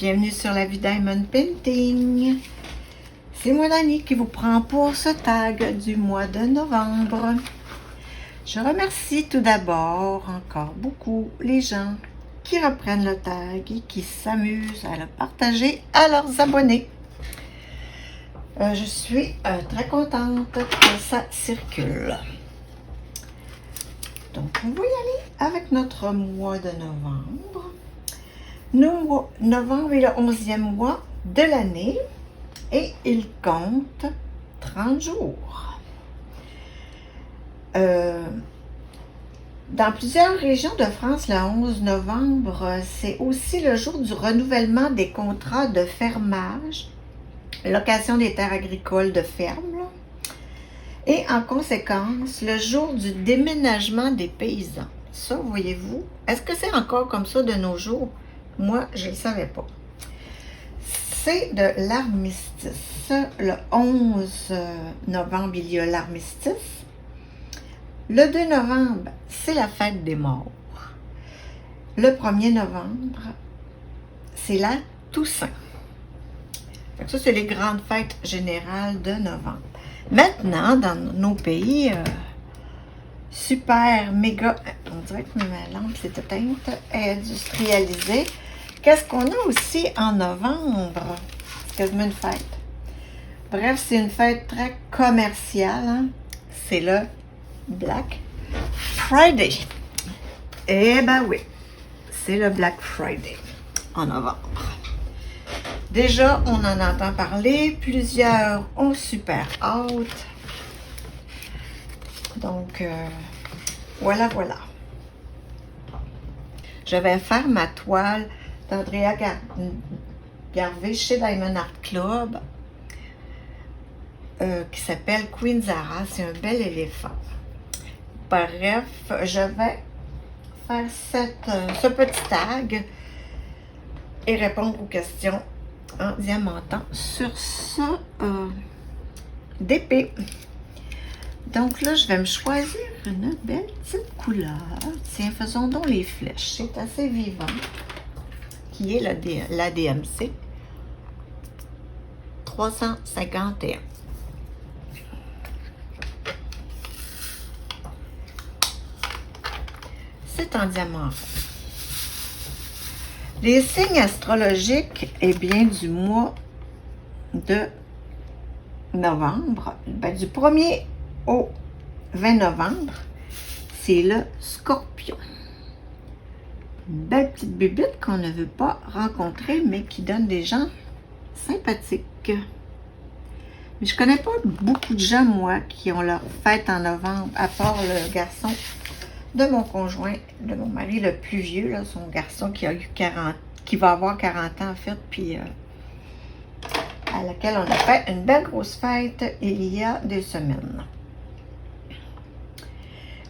Bienvenue sur la vie Diamond Painting. C'est moi Dani qui vous prend pour ce tag du mois de novembre. Je remercie tout d'abord encore beaucoup les gens qui reprennent le tag et qui s'amusent à le partager à leurs abonnés. Je suis très contente que ça circule. Donc, on va y aller avec notre mois de novembre. Novembre est le 11e mois de l'année et il compte 30 jours. Dans plusieurs régions de France, le 11 novembre, c'est aussi le jour du renouvellement des contrats de fermage, location des terres agricoles de ferme, là, et en conséquence, le jour du déménagement des paysans. Ça, voyez-vous, est-ce que c'est encore comme ça de nos jours? Moi, je ne le savais pas. C'est de l'armistice. Le 11 novembre, il y a l'armistice. Le 2 novembre, c'est la fête des morts. Le 1er novembre, c'est la Toussaint. Ça, c'est les grandes fêtes générales de novembre. Maintenant, dans nos pays, super, méga, on dirait que ma lampe s'est éteinte, industrialisée. Qu'est-ce qu'on a aussi en novembre? C'est quasiment une fête. Bref, c'est une fête très commerciale. Hein? C'est le Black Friday. Eh ben oui, c'est le Black Friday en novembre. Déjà, on en entend parler. Plusieurs ont super hâte. Donc, voilà. Je vais faire ma toile d'Andrea Garvey chez Diamond Art Club qui s'appelle Queen Zara. C'est un bel éléphant. Bref, je vais faire ce petit tag et répondre aux questions en diamantant sur ça d'épée. Donc là, je vais me choisir une belle petite couleur. Tiens, faisons donc les flèches. C'est assez vivant. Qui est la DMC 351. C'est en diamant. Les signes astrologiques, eh bien, du mois de novembre, ben, du 1er au 20 novembre, c'est le Scorpion. Une belle petite bébite qu'on ne veut pas rencontrer, mais qui donne des gens sympathiques. Mais je connais pas beaucoup de gens, moi, qui ont leur fête en novembre, à part le garçon de mon conjoint, de mon mari le plus vieux, là, son garçon qui a eu 40, qui va avoir 40 ans en fait, puis à laquelle on a fait une belle grosse fête il y a 2 semaines.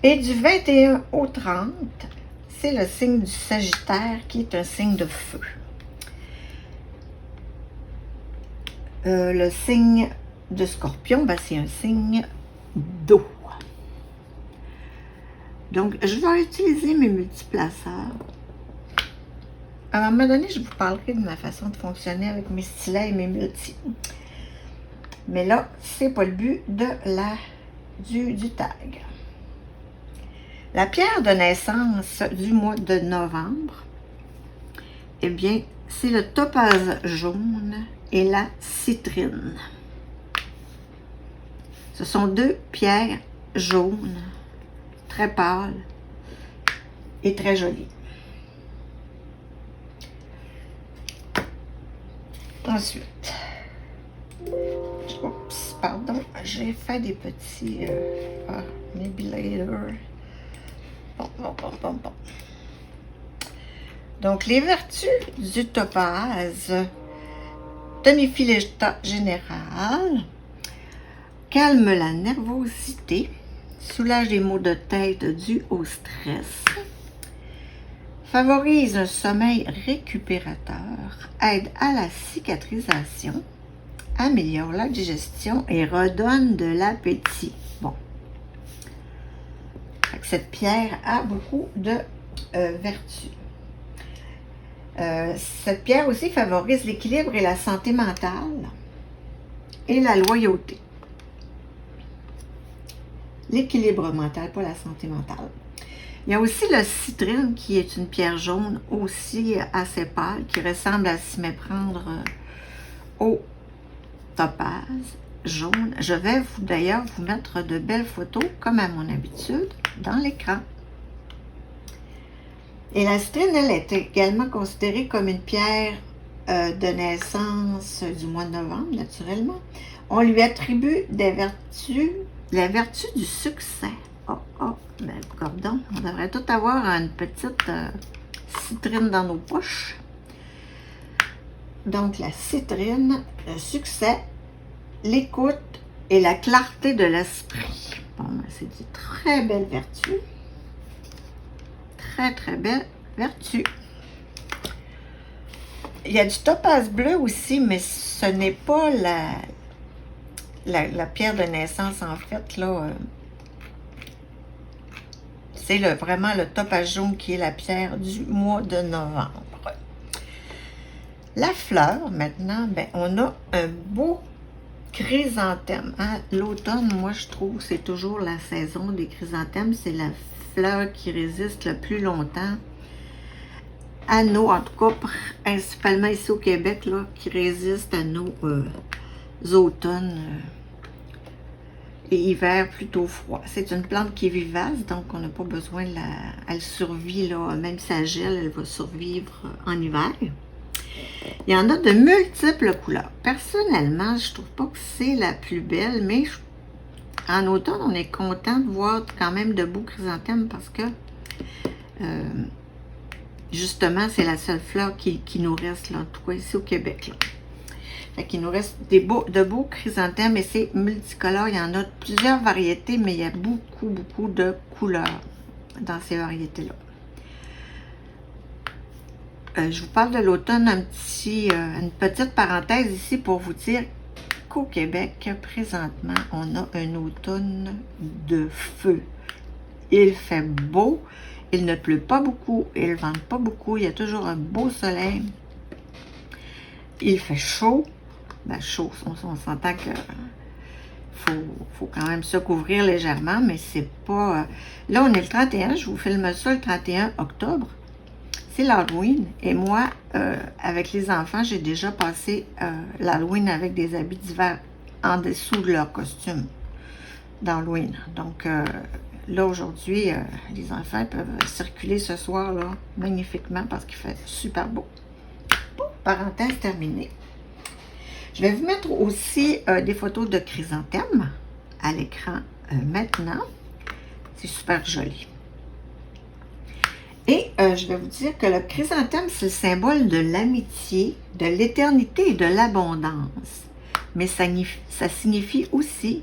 Et du 21 au 30, c'est le signe du Sagittaire qui est un signe de feu. Le signe de Scorpion, ben, c'est un signe d'eau. Donc, je vais utiliser mes multiplaceurs. À un moment donné, je vous parlerai de ma façon de fonctionner avec mes stylets et mes multis. Mais là, c'est pas le but de du tag. La pierre de naissance du mois de novembre, eh bien, c'est le topaze jaune et la citrine. Ce sont 2 pierres jaunes, très pâles et très jolies. Ensuite, oups, pardon, j'ai fait des petits nébulateurs. Bon. Donc, les vertus du topaze, tonifie l'état général, calme la nervosité, soulage les maux de tête dus au stress, favorise un sommeil récupérateur, aide à la cicatrisation, améliore la digestion et redonne de l'appétit. Bon. Cette pierre a beaucoup de vertus. Cette pierre aussi favorise l'équilibre et la santé mentale et la loyauté. L'équilibre mental, pas la santé mentale. Il y a aussi le citrine qui est une pierre jaune aussi assez pâle qui ressemble à s'y méprendre au topaz jaune. Je vais d'ailleurs vous mettre de belles photos comme à mon habitude dans l'écran. Et la citrine, elle est également considérée comme une pierre de naissance du mois de novembre, naturellement. On lui attribue des vertus, la vertu du succès. Ben, pardon, on devrait tout avoir une petite citrine dans nos poches. Donc, la citrine, le succès, l'écoute et la clarté de l'esprit. Bon, ben, c'est une très belle vertu. Très, très belle vertu. Il y a du topaz bleu aussi, mais ce n'est pas la pierre de naissance, en fait, là. C'est vraiment le topaz jaune qui est la pierre du mois de novembre. La fleur, maintenant, ben, on a un beau chrysanthème. Hein? L'automne, moi, je trouve, c'est toujours la saison des chrysanthèmes. C'est la fleur qui résiste le plus longtemps à nos, en tout cas, principalement ici au Québec, là, qui résiste à nos automnes et hivers plutôt froids. C'est une plante qui est vivace, donc on n'a pas besoin de la... Elle survit, là, même si elle gèle, elle va survivre en hiver. Il y en a de multiples couleurs. Personnellement, je trouve pas que c'est la plus belle, mais en automne, on est content de voir quand même de beaux chrysanthèmes parce que justement, c'est la seule fleur qui nous reste, là, en tout cas ici au Québec. Là. Fait qu'il nous reste de beaux chrysanthèmes et c'est multicolore. Il y en a plusieurs variétés, mais il y a beaucoup, beaucoup de couleurs dans ces variétés-là. Je vous parle de l'automne, une petite parenthèse ici pour vous dire qu'au Québec, présentement, on a un automne de feu. Il fait beau, il ne pleut pas beaucoup, il ne vente pas beaucoup, il y a toujours un beau soleil. Il fait chaud. Ben chaud, on s'entend que faut quand même se couvrir légèrement, mais c'est pas... Là, on est le 31, je vous filme ça le 31 octobre. C'est l'Halloween. Et moi, avec les enfants, j'ai déjà passé l'Halloween avec des habits d'hiver en dessous de leur costume d'Halloween. Donc, là, aujourd'hui, les enfants peuvent circuler ce soir, là, magnifiquement, parce qu'il fait super beau. Bon, parenthèse terminée. Je vais vous mettre aussi des photos de chrysanthèmes à l'écran maintenant. C'est super joli. Et je vais vous dire que le chrysanthème, c'est le symbole de l'amitié, de l'éternité et de l'abondance. Mais ça signifie aussi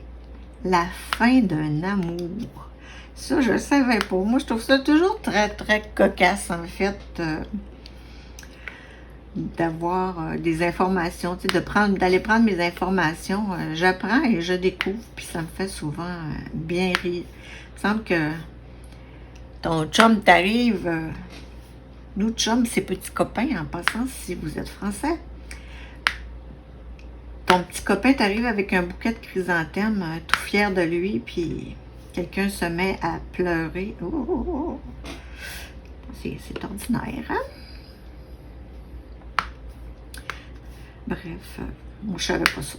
la fin d'un amour. Ça, je ne savais pas. Moi, je trouve ça toujours très, très cocasse, en fait, d'avoir des informations, tu sais, d'aller prendre mes informations. J'apprends et je découvre, puis ça me fait souvent bien rire. Il me semble que ton chum t'arrive, nous chum, c'est petits copains, en passant, si vous êtes français. Ton petit copain t'arrive avec un bouquet de chrysanthèmes, tout fier de lui, puis quelqu'un se met à pleurer. Oh. C'est ordinaire, hein? Bref, moi, je savais pas ça.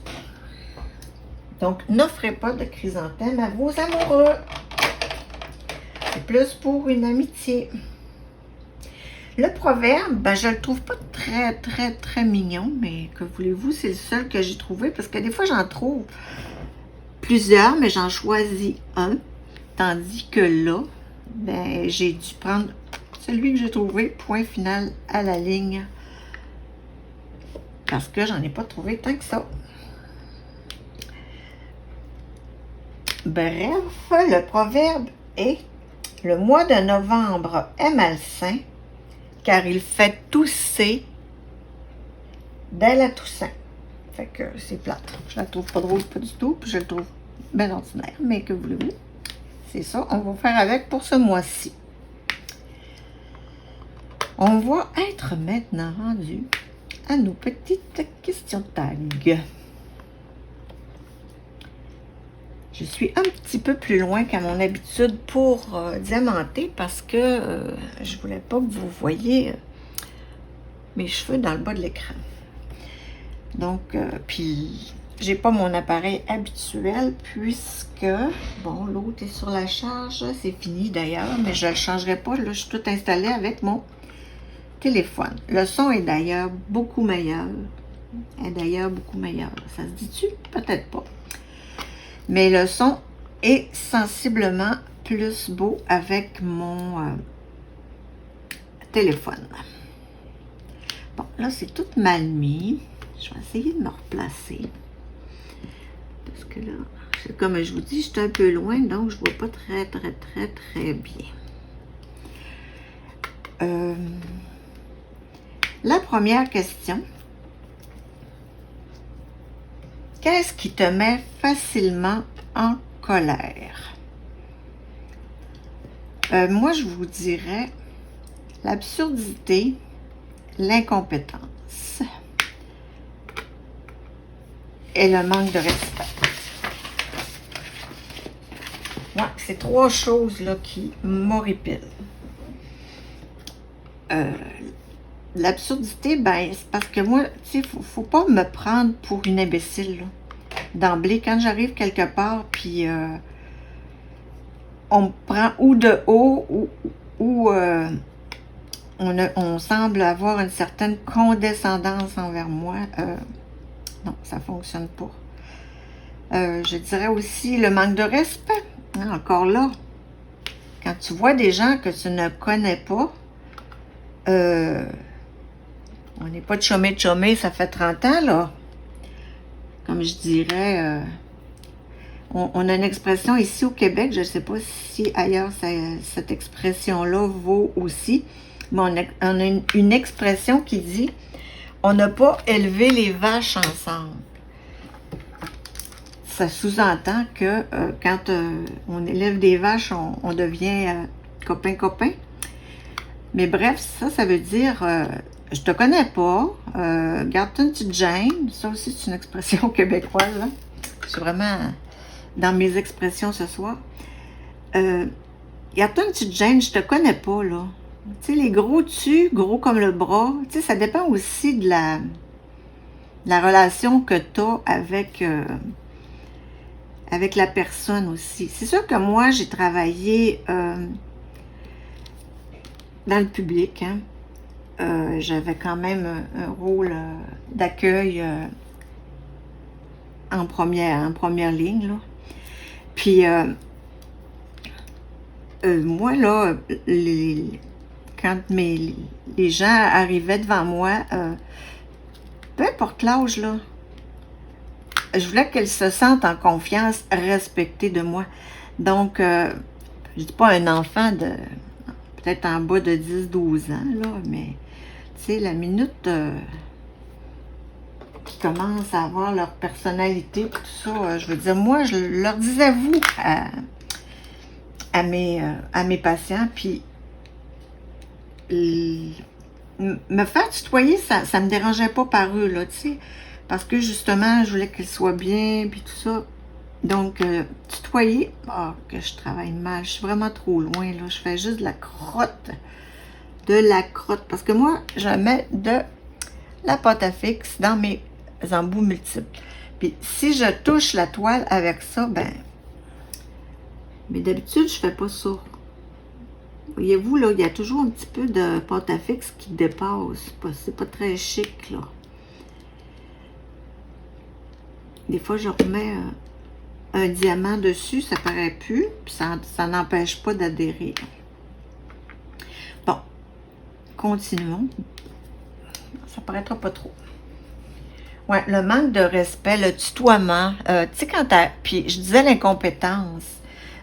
Donc, n'offrez pas de chrysanthème à vos amoureux. C'est plus pour une amitié. Le proverbe, ben, je le trouve pas très, très, très mignon, mais que voulez-vous, c'est le seul que j'ai trouvé, parce que des fois, j'en trouve plusieurs, mais j'en choisis un, tandis que là, ben, j'ai dû prendre celui que j'ai trouvé, point final à la ligne, parce que j'en ai pas trouvé tant que ça. Bref, le proverbe est: le mois de novembre est malsain, car il fait tousser dès la Toussaint. Fait que c'est plate. Je la trouve pas drôle, pas du tout, puis je le trouve bien ordinaire, mais que voulez-vous? C'est ça, on va faire avec pour ce mois-ci. On va être maintenant rendu à nos petites questions tag. Je suis un petit peu plus loin qu'à mon habitude pour diamanter parce que je voulais pas que vous voyiez mes cheveux dans le bas de l'écran. Donc, puis j'ai pas mon appareil habituel puisque, bon, l'autre est sur la charge, c'est fini d'ailleurs, mais je le changerai pas, là, je suis tout installé avec mon téléphone. Le son est d'ailleurs beaucoup meilleur. Ça se dit-tu? Peut-être pas. Mais le son est sensiblement plus beau avec mon téléphone. Bon, là, c'est tout mal mis. Je vais essayer de me replacer. Parce que là, comme je vous dis, je suis un peu loin, donc je ne vois pas très bien. La première question. Qu'est-ce qui te met facilement en colère? Moi, je vous dirais l'absurdité, l'incompétence et le manque de respect. Ouais, c'est trois choses là qui m'horripilent. L'absurdité, ben, c'est parce que moi, tu sais, faut pas me prendre pour une imbécile, là. D'emblée, quand j'arrive quelque part, puis on me prend ou de haut, ou on semble avoir une certaine condescendance envers moi. Non, ça fonctionne pas. Je dirais aussi le manque de respect. Hein, encore là, quand tu vois des gens que tu ne connais pas, on n'est pas de chômé, ça fait 30 ans, là. Comme je dirais, on a une expression ici au Québec, je ne sais pas si ailleurs cette expression-là vaut aussi, mais on a une expression qui dit « on n'a pas élevé les vaches ensemble ». Ça sous-entend que quand on élève des vaches, on devient copain-copain. Mais bref, ça veut dire je te connais pas, garde-toi une petite gêne. Ça aussi, c'est une expression québécoise. Hein? Je suis vraiment dans mes expressions ce soir. Garde-toi une petite gêne, je te connais pas, là. Tu sais, les gros gros comme le bras, tu sais, ça dépend aussi de la relation que tu as avec la personne aussi. C'est sûr que moi, j'ai travaillé dans le public. Hein. J'avais quand même un rôle d'accueil en première ligne. Là. Puis, moi, là, quand les gens arrivaient devant moi, peu importe l'âge, là, je voulais qu'elles se sentent en confiance, respectées de moi. Donc, je dis pas un enfant de peut-être en bas de 10-12 ans, là, mais tu sais, la minute qui commence à avoir leur personnalité, tout ça, je veux dire, moi, je leur disais vous à mes patients, puis me faire tutoyer, ça me dérangeait pas par eux, là, tu sais, parce que justement, je voulais qu'ils soient bien, puis tout ça. Donc, tutoyer, que je travaille mal, je suis vraiment trop loin, là, je fais juste de la crotte, parce que moi, je mets de la pâte à fixe dans mes embouts multiples. Puis, si je touche la toile avec ça, ben, mais d'habitude, je fais pas ça. Voyez-vous, là, il y a toujours un petit peu de pâte à fixe qui dépasse. C'est pas très chic, là. Des fois, je remets un diamant dessus, ça paraît plus, puis ça n'empêche pas d'adhérer. Bon, continuons. Ça paraîtra pas trop. Ouais, le manque de respect, le tutoiement, tu sais, puis je disais l'incompétence.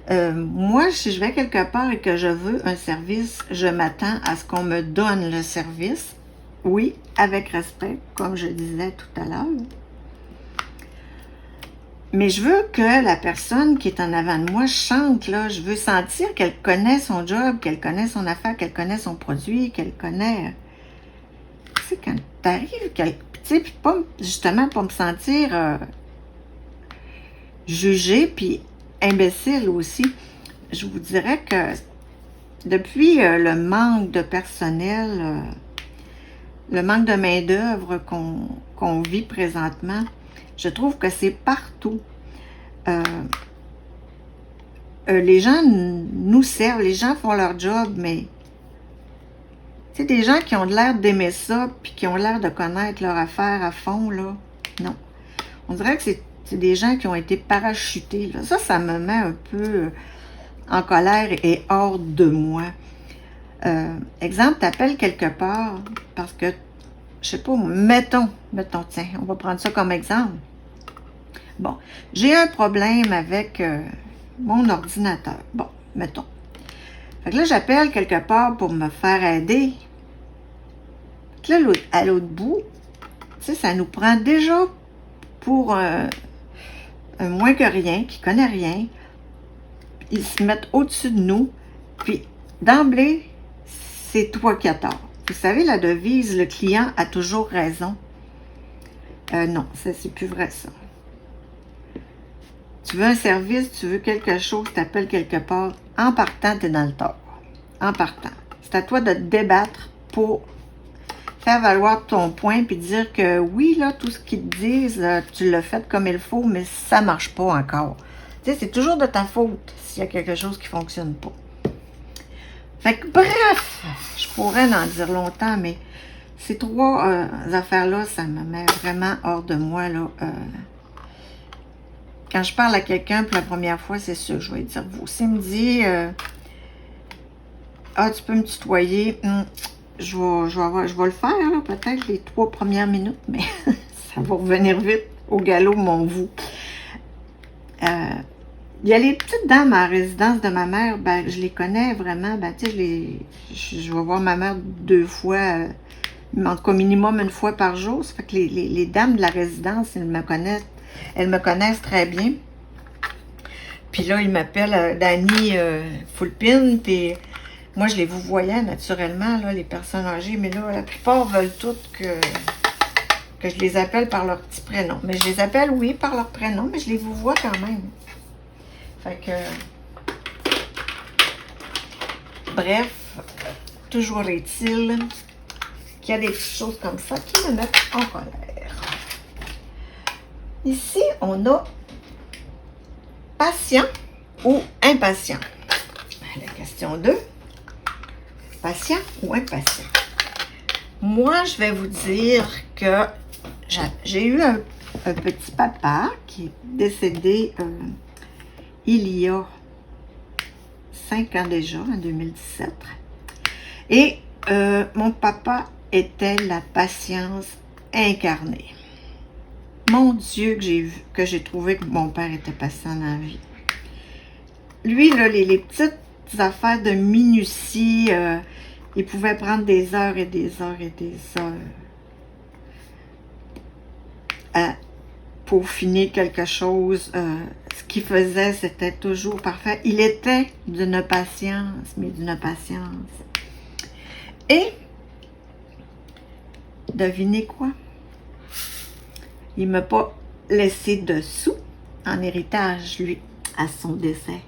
Moi, si je vais quelque part et que je veux un service, je m'attends à ce qu'on me donne le service. Oui, avec respect, comme je disais tout à l'heure. Mais je veux que la personne qui est en avant de moi chante, là. Je veux sentir qu'elle connaît son job, qu'elle connaît son affaire, qu'elle connaît son produit, qu'elle connaît... Tu sais, quand t'arrives, tu sais, puis pas, justement, pas me sentir jugée, puis imbécile aussi. Je vous dirais que depuis le manque de personnel, le manque de main-d'œuvre qu'on vit présentement, je trouve que c'est partout. Les gens nous servent, les gens font leur job, mais tu sais, des gens qui ont l'air d'aimer ça, puis qui ont l'air de connaître leur affaire à fond, là, non. On dirait que c'est des gens qui ont été parachutés, là. Ça me met un peu en colère et hors de moi. Exemple, t'appelles quelque part parce que, je sais pas, mettons, tiens, on va prendre ça comme exemple. Bon, j'ai un problème avec mon ordinateur. Bon, mettons. Fait que là, j'appelle quelque part pour me faire aider. Là, à l'autre bout, tu sais, ça nous prend déjà pour un moins que rien, qui connaît rien. Ils se mettent au-dessus de nous, puis d'emblée, c'est toi qui as tort. Vous savez, la devise, le client a toujours raison. Non, ça, c'est plus vrai, ça. Tu veux un service, tu veux quelque chose, tu appelles quelque part, en partant, tu es dans le tort. En partant. C'est à toi de te débattre pour faire valoir ton point, puis dire que oui, là, tout ce qu'ils te disent, tu l'as fait comme il faut, mais ça marche pas encore. Tu sais, c'est toujours de ta faute s'il y a quelque chose qui fonctionne pas. Fait que bref, je pourrais en dire longtemps, mais ces trois affaires-là, ça me met vraiment hors de moi, là. Quand je parle à quelqu'un pour la première fois, c'est sûr que je vais dire vous. S'il me dit ah, tu peux me tutoyer, je vais le faire, là, peut-être les 3 premières minutes, mais ça va revenir vite au galop, mon vous. Il y a les petites dames à la résidence de ma mère, ben, je les connais vraiment, ben, tu sais, je vais voir ma mère 2 fois, en tout cas minimum 1 fois par jour. Ça fait que les dames de la résidence, elles me connaissent très bien. Puis là, ils m'appellent Dani Fulpin, puis moi, je les vous voyais naturellement, là, les personnes âgées, mais là, la plupart veulent toutes que je les appelle par leur petit prénom. Mais je les appelle, oui, par leur prénom, mais je les vous vois quand même. Fait que... Bref, toujours est-il qu'il y a des petites choses comme ça qui me mettent en colère. Ici, on a patient ou impatient. La question 2. Patient ou impatient? Moi, je vais vous dire que j'ai eu un petit papa qui est décédé il y a 5 ans déjà, en 2017. Et mon papa était la patience incarnée. Mon Dieu, que j'ai trouvé que mon père était patient dans la vie. Lui, là, les petites affaires de minutie, il pouvait prendre des heures et des heures et des heures pour finir quelque chose. Ce qu'il faisait, c'était toujours parfait. Il était d'une patience, mais d'une patience. Et, devinez quoi? Il ne m'a pas laissé de sous en héritage, lui, à son décès.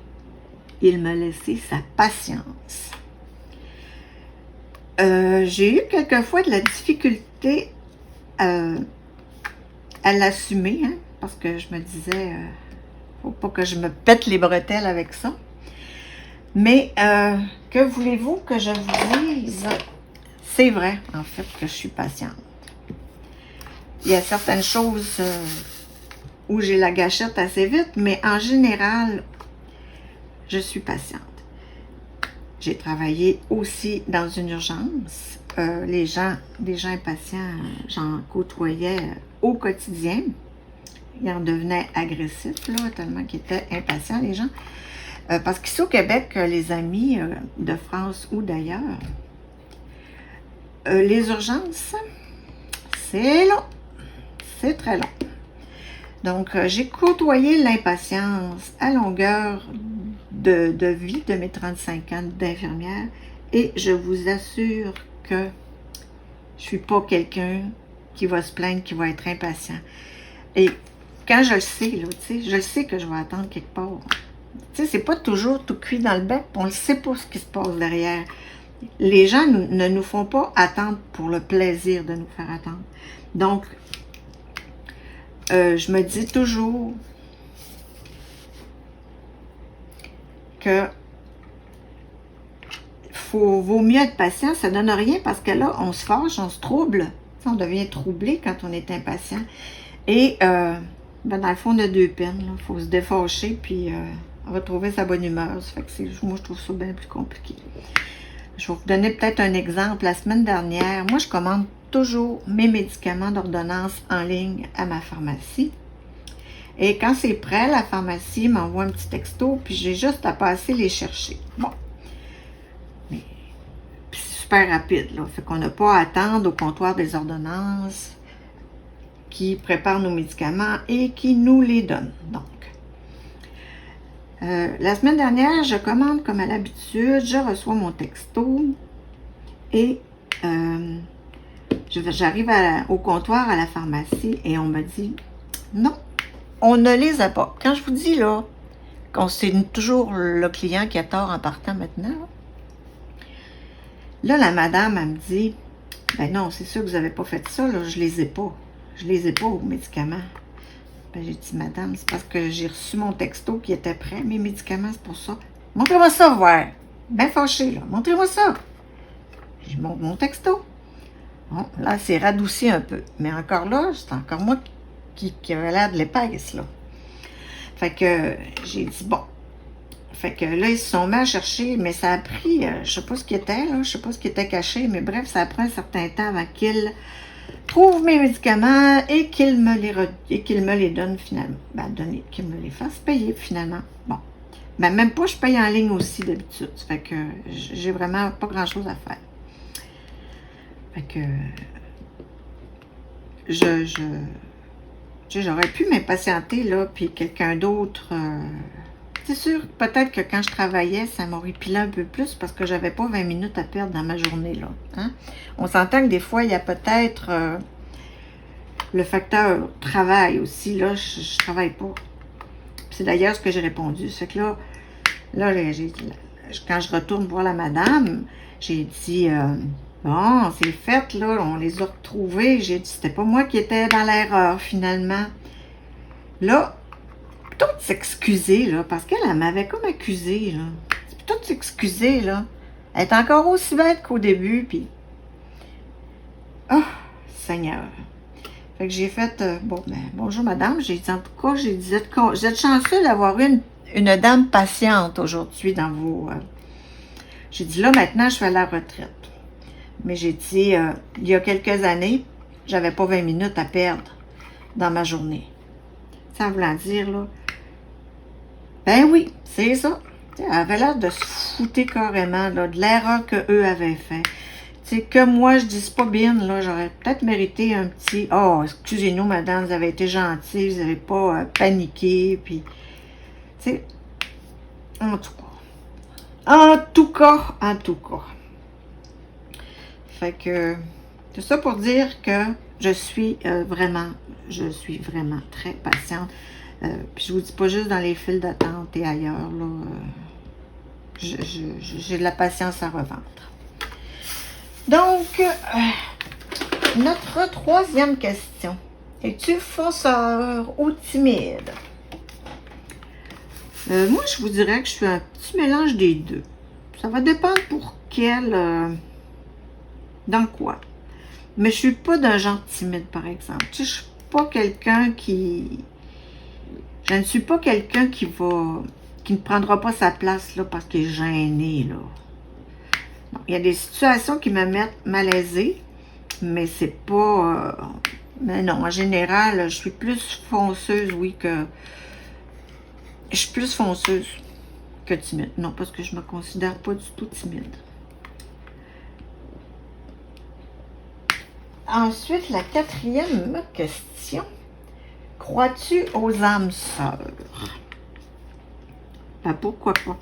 Il m'a laissé sa patience. J'ai eu quelquefois de la difficulté à l'assumer, hein, parce que je me disais, faut pas que je me pète les bretelles avec ça. Mais que voulez-vous que je vous dise? C'est vrai, en fait, que je suis patiente. Il y a certaines choses où j'ai la gâchette assez vite, mais en général, je suis patiente. J'ai travaillé aussi dans une urgence. Les gens impatients, j'en côtoyais au quotidien. Ils en devenaient agressifs, là, tellement qu'ils étaient impatients, les gens. Parce qu'ici au Québec, les amis de France ou d'ailleurs, les urgences, c'est long. C'est très long. Donc, j'ai côtoyé l'impatience à longueur de vie de mes 35 ans d'infirmière et je vous assure que je suis pas quelqu'un qui va se plaindre, qui va être impatient. Et quand je le sais, là, tu sais, je le sais que je vais attendre quelque part. Tu sais, c'est pas toujours tout cuit dans le bec, on ne sait pas ce qui se passe derrière. Les gens ne nous font pas attendre pour le plaisir de nous faire attendre. Donc, je me dis toujours que vaut mieux être patient, ça donne rien parce que là, on se fâche, on se trouble. On devient troublé quand on est impatient. Et dans le fond, on a deux peines. Il faut se défâcher puis retrouver sa bonne humeur. Ça fait que moi, je trouve ça bien plus compliqué. Je vais vous donner peut-être un exemple. La semaine dernière, moi, je commande toujours mes médicaments d'ordonnance en ligne à ma pharmacie. Et quand c'est prêt, la pharmacie m'envoie un petit texto, puis j'ai juste à passer les chercher. Bon. Mais c'est super rapide, là. Fait qu'on n'a pas à attendre au comptoir des ordonnances qui prépare nos médicaments et qui nous les donne. Donc, la semaine dernière, je commande comme à l'habitude, je reçois mon texto et j'arrive au comptoir à la pharmacie et on me dit non, on ne les a pas. Quand je vous dis là, c'est toujours le client qui a tort en partant maintenant, là, la madame, elle me dit, ben non, c'est sûr que vous n'avez pas fait ça, là, je les ai pas. Je les ai pas aux médicaments. Ben, j'ai dit, madame, c'est parce que j'ai reçu mon texto qui était prêt. Mes médicaments, c'est pour ça. Montrez-moi ça, voir. Ben fâché, là. Montrez-moi ça. Je montre mon texto. Bon, là, c'est radouci un peu. Mais encore là, c'est encore moi qui avait l'air de l'épaisse, là. Fait que j'ai dit, bon. Fait que là, ils se sont mis à chercher, mais ça a pris, je sais pas ce qui était, là. Je sais pas ce qui était caché, mais bref, ça a pris un certain temps avant qu'ils trouve mes médicaments et qu'il me les donne finalement. Ben, qu'il me les fasse payer finalement. Bon. Ben, même pas, je paye en ligne aussi d'habitude. Ça fait que j'ai vraiment pas grand-chose à faire. Fait que j'aurais pu m'impatienter, là, puis quelqu'un d'autre... c'est sûr, peut-être que quand je travaillais, ça m'aurait pilé un peu plus parce que j'avais pas 20 minutes à perdre dans ma journée, là. Hein? On s'entend que des fois, il y a peut-être le facteur travail aussi. Là, je travaille pas. C'est d'ailleurs ce que j'ai répondu. C'est que là quand je retourne voir la madame, j'ai dit, bon, c'est fait, là, on les a retrouvés. J'ai dit, c'était pas moi qui étais dans l'erreur, finalement. Là, plutôt de s'excuser, là, parce qu'elle m'avait comme accusée, là. C'est plutôt de s'excuser, là. Elle est encore aussi bête qu'au début, puis... Oh, Seigneur. Fait que j'ai fait, bon, ben, bonjour madame, j'ai dit, en tout cas, j'ai dit, vous êtes chanceux d'avoir une dame patiente aujourd'hui dans vos... j'ai dit, là, maintenant, je suis à la retraite. Mais j'ai dit, il y a quelques années, j'avais pas 20 minutes à perdre dans ma journée. Ça voulant dire, là, ben oui, c'est ça. Elle avait l'air de se fouter carrément là, de l'erreur qu'eux avaient fait. C'est que moi, je dise pas bien, là, j'aurais peut-être mérité un petit « Oh, excusez-nous, madame, vous avez été gentille, vous n'avez pas paniqué, puis... » Tu sais, en tout cas. Fait que, tout ça pour dire que je suis vraiment très patiente. Puis je vous dis pas juste dans les files d'attente et ailleurs, là. J'ai de la patience à revendre. Donc, notre troisième question. Es-tu fonceur ou timide? Moi, je vous dirais que je suis un petit mélange des deux. Ça va dépendre pour quel... dans quoi. Mais je suis pas d'un genre timide, par exemple. Tu sais, je suis pas quelqu'un qui... Je ne suis pas quelqu'un qui ne prendra pas sa place, là, parce qu'il est gêné, là. Donc, il y a des situations qui me mettent malaisée, mais c'est pas... mais non, en général, je suis plus fonceuse, oui, que... Je suis plus fonceuse que timide. Non, parce que je me considère pas du tout timide. Ensuite, la quatrième question. Crois-tu aux âmes sœurs? Ben, pourquoi pas?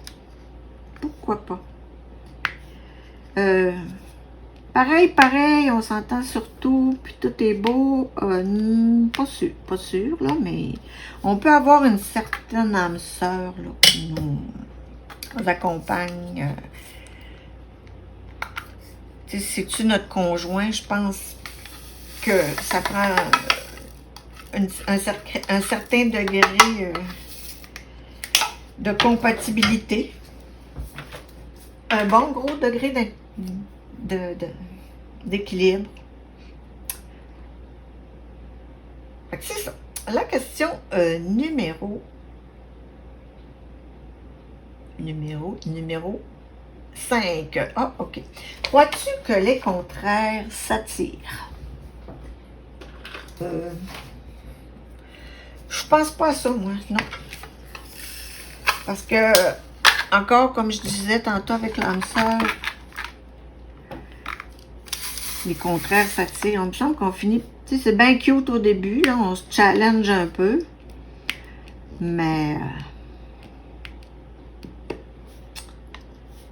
Pourquoi pas? Pareil, on s'entend sur tout, puis tout est beau. Pas sûr, là, mais on peut avoir une certaine âme sœur là, qui nous accompagne. C'est-tu notre conjoint? Je pense que ça prend un certain degré de compatibilité. Un bon gros degré d'équilibre. C'est ça. La question numéro 5. Ah, ok. Crois-tu que les contraires s'attirent? Je pense pas à ça, moi, non. Parce que, encore, comme je disais tantôt avec l'âme sœur, les contraires s'attirent. On me semble qu'on finit... Tu sais, c'est bien cute au début, là, on se challenge un peu. Mais... il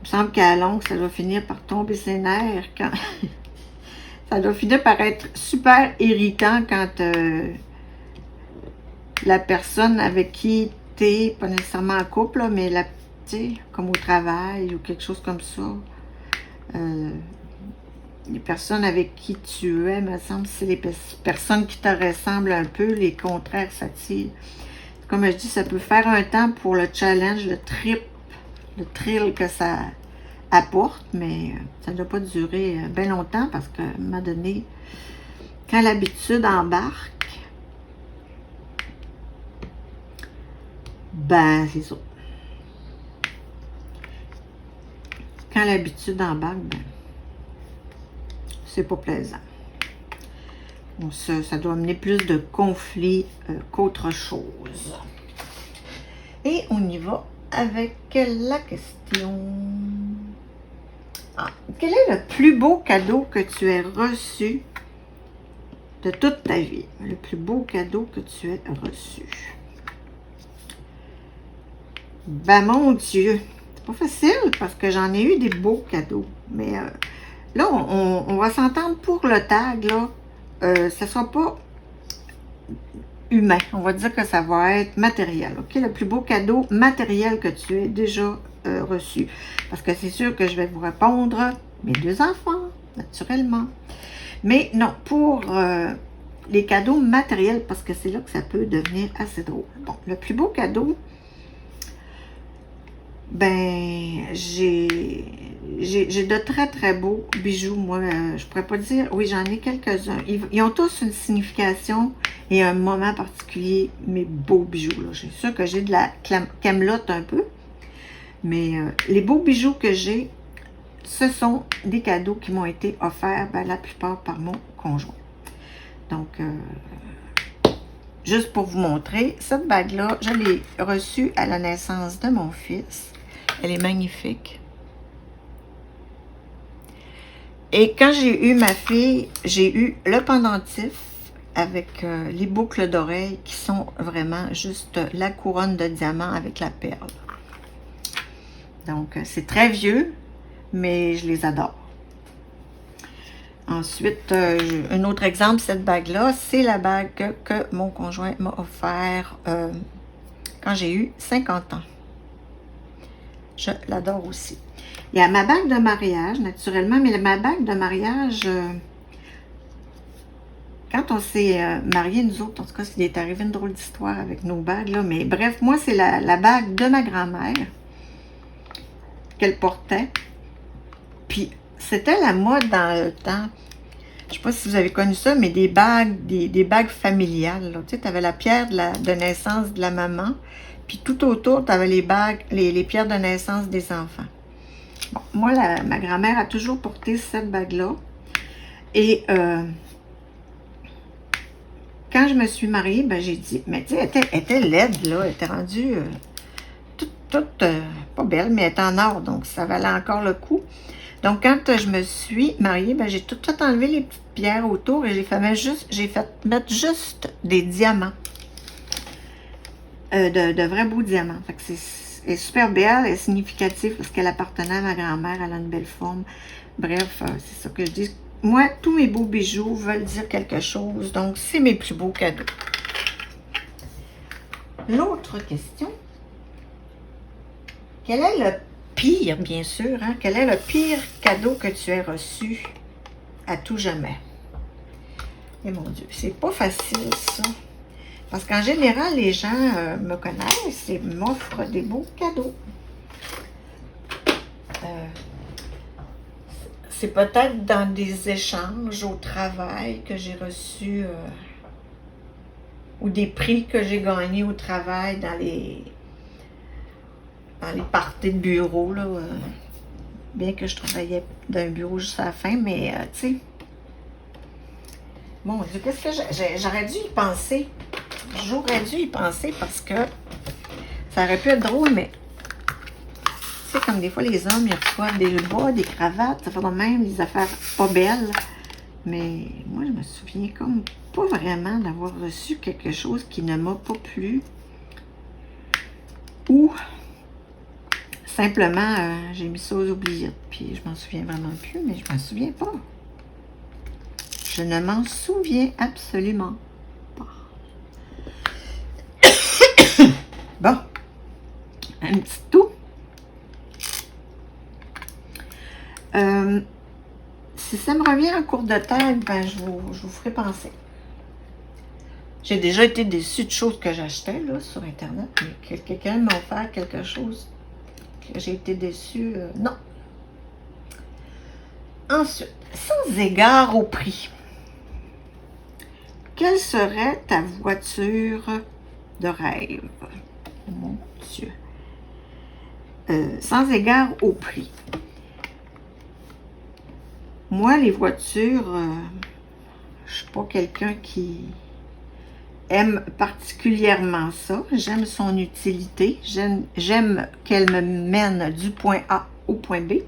me semble qu'à la longue, ça doit finir par tomber ses nerfs quand... ça doit finir par être super irritant quand la personne avec qui t'es, pas nécessairement en couple, là, mais tu sais, comme au travail ou quelque chose comme ça. Les personnes avec qui tu es, me semble, c'est les personnes qui te ressemblent un peu, les contraires s'attirent. Comme je dis, ça peut faire un temps pour le challenge, le thrill que ça apporte, mais ça ne doit pas durer bien longtemps parce qu'à un moment donné, quand l'habitude embarque, ben, c'est ça. Quand l'habitude embarque, ben, c'est pas plaisant. Donc ça doit amener plus de conflits qu'autre chose. Et on y va avec la question. Quel est le plus beau cadeau que tu aies reçu de toute ta vie? Le plus beau cadeau que tu aies reçu. Ben mon Dieu, c'est pas facile parce que j'en ai eu des beaux cadeaux. Mais là, on va s'entendre pour le tag, là. Ça sera pas humain. On va dire que ça va être matériel. OK? Le plus beau cadeau matériel que tu aies déjà reçu. Parce que c'est sûr que je vais vous répondre mes 2 enfants, naturellement. Mais non, pour les cadeaux matériels, parce que c'est là que ça peut devenir assez drôle. Bon, le plus beau cadeau, ben, j'ai de très, très beaux bijoux. Moi, je pourrais pas dire... Oui, j'en ai quelques-uns. Ils ont tous une signification et un moment particulier, mes beaux bijoux. Là. Je suis sûre que j'ai de la camelote un peu. Mais les beaux bijoux que j'ai, ce sont des cadeaux qui m'ont été offerts, ben, la plupart par mon conjoint. Donc, juste pour vous montrer, cette bague-là, je l'ai reçue à la naissance de mon fils. Elle est magnifique. Et quand j'ai eu ma fille, j'ai eu le pendentif avec les boucles d'oreilles qui sont vraiment juste la couronne de diamant avec la perle. Donc, c'est très vieux, mais je les adore. Ensuite, un autre exemple, cette bague-là, c'est la bague que mon conjoint m'a offert quand j'ai eu 50 ans. Je l'adore aussi. Il y a ma bague de mariage, naturellement, mais ma bague de mariage, quand on s'est mariés, nous autres, en tout cas, il est arrivé une drôle d'histoire avec nos bagues, là, mais bref, moi, c'est la bague de ma grand-mère qu'elle portait. Puis, c'était la mode dans le temps. Je ne sais pas si vous avez connu ça, mais des bagues familiales. Là. Tu sais, tu avais la pierre de naissance de la maman, puis tout autour, tu avais les bagues, les pierres de naissance des enfants. Bon, moi, ma grand-mère a toujours porté cette bague-là. Et quand je me suis mariée, ben, j'ai dit, mais tu sais, elle était laide, là. Elle était rendue toute pas belle, mais elle était en or, donc ça valait encore le coup. Donc, quand je me suis mariée, ben, j'ai tout enlevé les petites pierres autour et j'ai fait mettre juste des diamants. de vrais beaux diamants. Fait que elle est super belle, elle est significative parce qu'elle appartenait à ma grand-mère, elle a une belle forme. Bref, c'est ça que je dis. Moi, tous mes beaux bijoux veulent dire quelque chose, donc c'est mes plus beaux cadeaux. L'autre question. Quel est le pire, bien sûr, hein? Quel est le pire cadeau que tu aies reçu à tout jamais? Et mon Dieu, c'est pas facile, ça. Parce qu'en général, les gens me connaissent et m'offrent des beaux cadeaux. C'est peut-être dans des échanges au travail que j'ai reçu ou des prix que j'ai gagnés au travail dans les parties de bureau, là. Bien que je travaillais dans un bureau juste à la fin, mais tu sais. Mon Dieu, qu'est-ce que j'aurais dû y penser? J'aurais dû y penser parce que ça aurait pu être drôle, mais tu sais, comme des fois les hommes, ils reçoivent des bas, des cravates, ça fait de même, des affaires pas belles. Mais moi, je me souviens comme pas vraiment d'avoir reçu quelque chose qui ne m'a pas plu. Ou simplement, j'ai mis ça aux oubliettes, puis je m'en souviens vraiment plus, mais je m'en souviens pas. Je ne m'en souviens absolument pas. Bon, un petit tout. Si ça me revient en cours de tête, ben je vous ferai penser. J'ai déjà été déçue de choses que j'achetais là sur Internet, mais que quelqu'un m'a offert quelque chose que j'ai été déçue, non. Ensuite, sans égard au prix, quelle serait ta voiture de rêve? Mon Dieu. Sans égard au prix. Moi, les voitures, je ne suis pas quelqu'un qui aime particulièrement ça. J'aime son utilité. J'aime qu'elle me mène du point A au point B.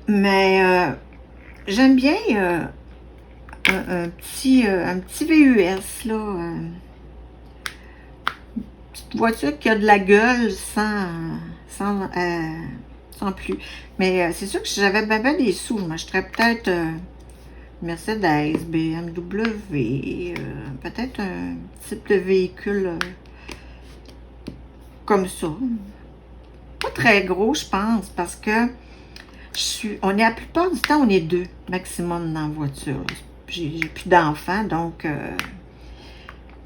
Mais j'aime bien un petit VUS, là. Une petite voiture qui a de la gueule sans plus. Mais c'est sûr que si j'avais bien des sous, je m'achèterais peut-être Mercedes, BMW, peut-être un type de véhicule comme ça. Pas très gros, je pense, parce que on est la plupart du temps, on est deux maximum dans la voiture. J'ai plus d'enfants, donc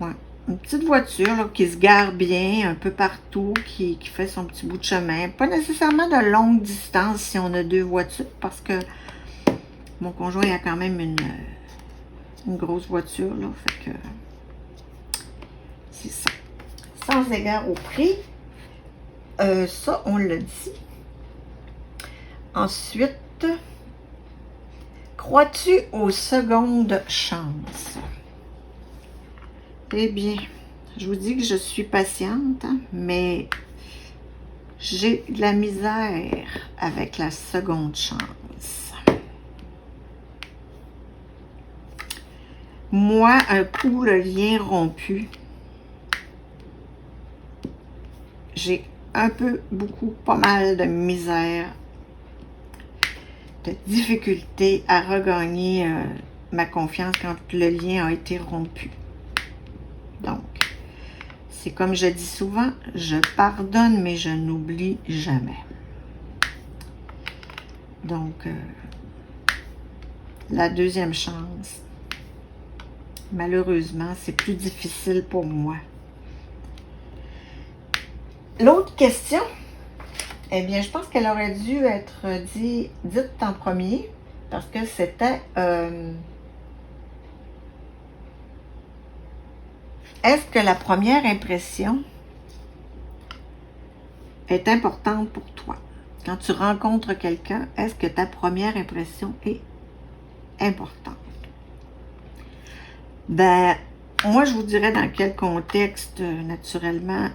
ouais. Une petite voiture là, qui se gare bien un peu partout, qui fait son petit bout de chemin. Pas nécessairement de longue distance si on a deux voitures, parce que mon conjoint a quand même une grosse voiture, là. Fait que c'est ça. Sans égard au prix, ça, on l'a dit. Ensuite, crois-tu aux secondes chances? Eh bien, je vous dis que je suis patiente, hein, mais j'ai de la misère avec la seconde chance. Moi, un coup, le lien rompu, j'ai pas mal de misère, de difficulté à regagner ma confiance quand le lien a été rompu. Donc, c'est comme je dis souvent, je pardonne, mais je n'oublie jamais. Donc, la deuxième chance, malheureusement, c'est plus difficile pour moi. L'autre question, eh bien, je pense qu'elle aurait dû être dite en premier, parce que c'était... est-ce que la première impression est importante pour toi? Quand tu rencontres quelqu'un, est-ce que ta première impression est importante? Ben, moi, je vous dirais dans quel contexte, naturellement,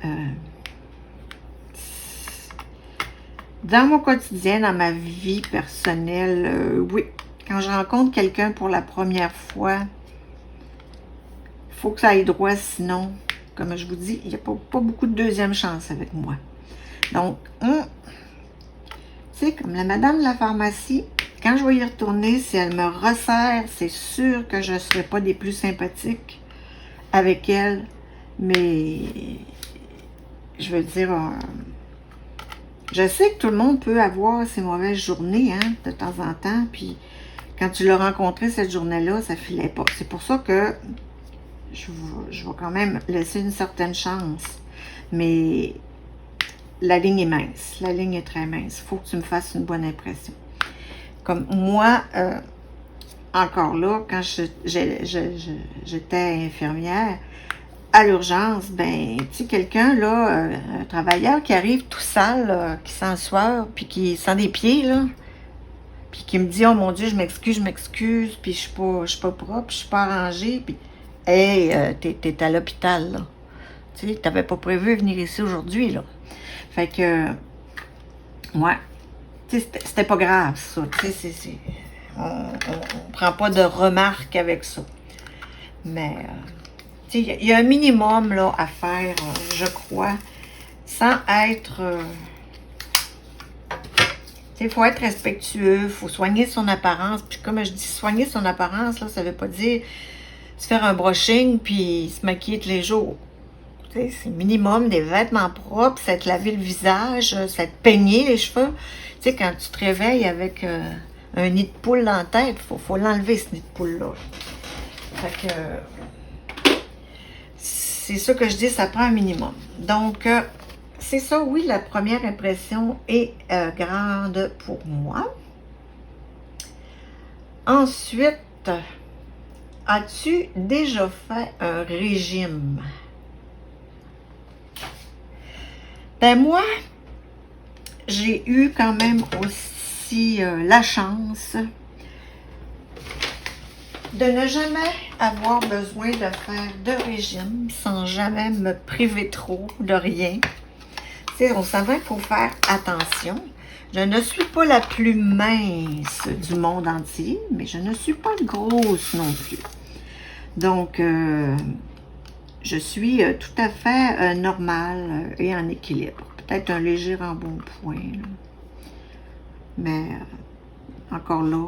dans mon quotidien, dans ma vie personnelle, oui. Quand je rencontre quelqu'un pour la première fois, il faut que ça aille droit, sinon, comme je vous dis, il n'y a pas beaucoup de deuxième chance avec moi. Donc, tu sais, comme la madame de la pharmacie, quand je vais y retourner, si elle me resserre, c'est sûr que je ne serai pas des plus sympathiques avec elle. Mais, je veux dire, je sais que tout le monde peut avoir ses mauvaises journées, hein, de temps en temps. Puis, quand tu l'as rencontré cette journée-là, ça filait pas. C'est pour ça que je vais quand même laisser une certaine chance. Mais la ligne est mince. La ligne est très mince. Il faut que tu me fasses une bonne impression. Comme moi, encore là, quand j'étais infirmière, à l'urgence, ben, tu sais, quelqu'un, là, un travailleur qui arrive tout sale, là, qui sent sueur, puis qui sent des pieds, là, puis qui me dit, oh mon Dieu, je m'excuse, puis je suis pas propre, je suis pas arrangée, puis, hey, t'es à l'hôpital, là. Tu sais, t'avais pas prévu venir ici aujourd'hui, là. Fait que, ouais, tu sais, c'était pas grave, ça, tu sais, on prend pas de remarques avec ça. Mais, il y a un minimum là, à faire, je crois, sans être... il faut être respectueux, il faut soigner son apparence. Puis comme je dis, soigner son apparence, là, ça ne veut pas dire se faire un brushing puis se maquiller tous les jours. C'est minimum des vêtements propres, ça te laver le visage, ça te peigner les cheveux. Tu sais, quand tu te réveilles avec un nid de poule dans la tête, il faut l'enlever, ce nid de poule-là. Fait que... c'est ça que je dis, ça prend un minimum. Donc, c'est ça, oui, la première impression est grande pour moi. Ensuite, as-tu déjà fait un régime? Ben moi, j'ai eu quand même aussi la chance de ne jamais avoir besoin de faire de régime sans jamais me priver trop de rien. Tu sais, on savait qu'il faut faire attention. Je ne suis pas la plus mince du monde entier, mais je ne suis pas grosse non plus. Donc, je suis tout à fait normale et en équilibre. Peut-être un léger embonpoint, là. Mais encore là...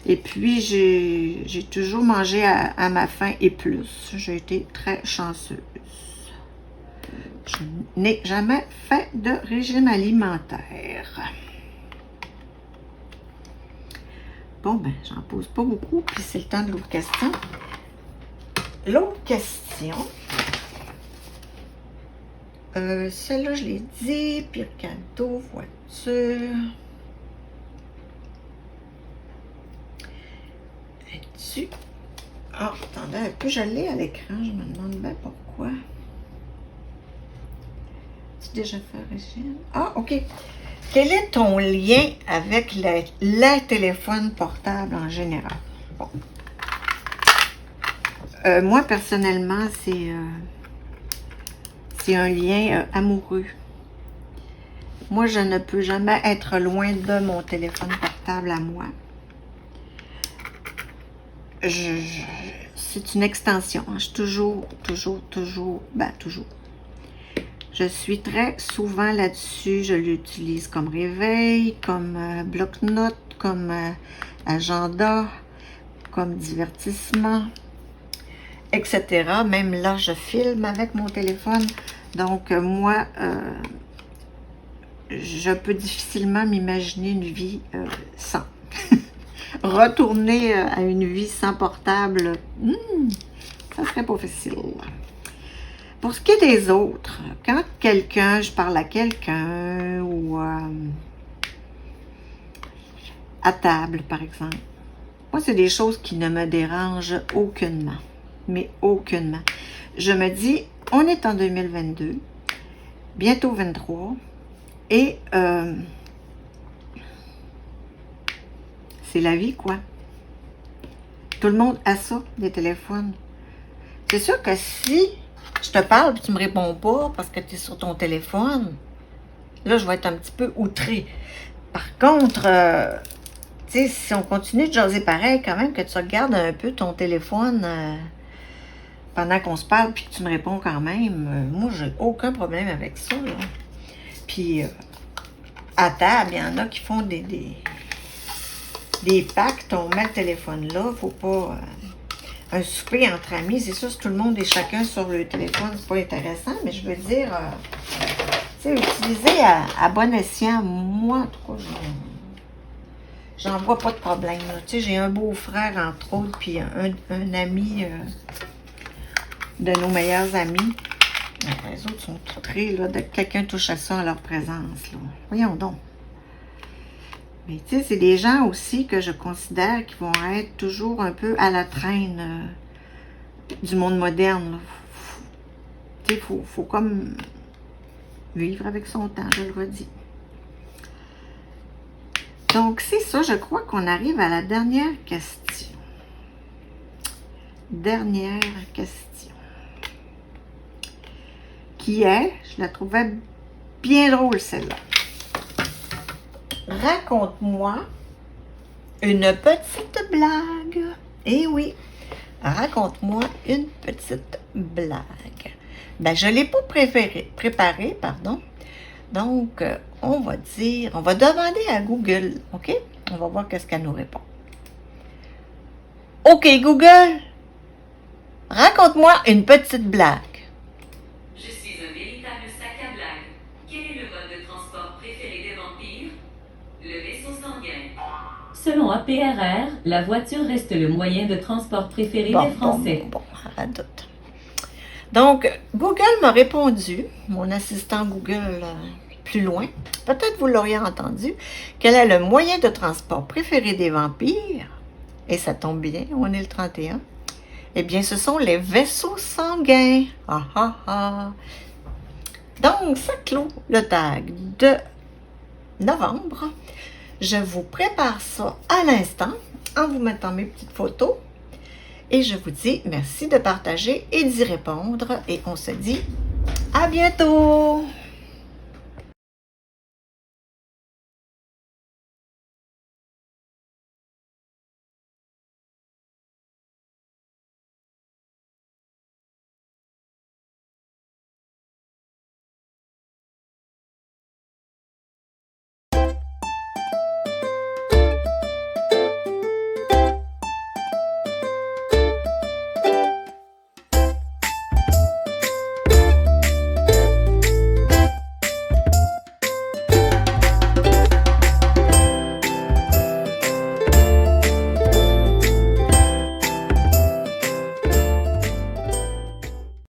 et puis, j'ai toujours mangé à ma faim et plus. J'ai été très chanceuse. Je n'ai jamais fait de régime alimentaire. Bon, ben, j'en pose pas beaucoup, puis c'est le temps de l'autre question. L'autre question, celle-là, je l'ai dit, pire cadeau, voiture. Es-tu... Ah, attendez un peu, je l'ai à l'écran, je me demande bien pourquoi. Tu as déjà fait un régime? Ah, OK. Quel est ton lien avec les téléphones portables en général? Bon. Moi, personnellement, c'est un lien amoureux. Moi, je ne peux jamais être loin de mon téléphone portable à moi. C'est une extension. Je suis toujours. Je suis très souvent là-dessus. Je l'utilise comme réveil, comme bloc-notes, comme agenda, comme divertissement, etc. Même là, je filme avec mon téléphone. Donc, moi, je peux difficilement m'imaginer une vie sans. Retourner à une vie sans portable, ça serait pas facile. Pour ce qui est des autres, quand je parle à quelqu'un ou à table, par exemple, moi, c'est des choses qui ne me dérangent aucunement. Mais aucunement. Je me dis, on est en 2022, bientôt 23, et c'est la vie, quoi. Tout le monde a ça, des téléphones. C'est sûr que si je te parle et tu me réponds pas parce que tu es sur ton téléphone, là, je vais être un petit peu outrée. Par contre, tu sais, si on continue de jaser pareil, quand même, que tu regardes un peu ton téléphone pendant qu'on se parle puis que tu me réponds quand même, moi, j'ai aucun problème avec ça, là. Puis, à table, il y en a qui font des pactes, on met le téléphone là, faut pas... un souper entre amis, c'est sûr, si tout le monde est chacun sur le téléphone, c'est pas intéressant, mais je veux dire, tu sais, utiliser à bon escient, moi, en tout cas, j'en vois pas de problème, là. Tu sais, j'ai un beau-frère, entre autres, puis un ami de nos meilleurs amis. Les autres sont outrés, là, de que quelqu'un touche à ça en leur présence, là. Voyons donc. Mais tu sais, c'est des gens aussi que je considère qui vont être toujours un peu à la traîne du monde moderne. Tu sais, faut comme vivre avec son temps, je le redis. Donc, c'est ça, je crois qu'on arrive à la dernière question. Dernière question. Qui est, je la trouvais bien drôle celle-là. Raconte-moi une petite blague. Eh oui, raconte-moi une petite blague. Ben, je ne l'ai pas préparée, pardon. Donc, on va demander à Google, OK? On va voir qu'est-ce qu'elle nous répond. OK, Google, raconte-moi une petite blague. Je suis un véritable sac à blagues. Quel est le mode de transport préféré des vampires? Le vaisseau sanguin. Selon APRR, la voiture reste le moyen de transport préféré des Français. Bon, à doute. Donc, Google m'a répondu, mon assistant Google plus loin, peut-être vous l'auriez entendu, quel est le moyen de transport préféré des vampires? Et ça tombe bien, on est le 31. Eh bien, ce sont les vaisseaux sanguins. Ah, ah, ah. Donc, ça clôt le tag de novembre. Je vous prépare ça à l'instant en vous mettant mes petites photos. Et je vous dis merci de partager et d'y répondre. Et on se dit à bientôt!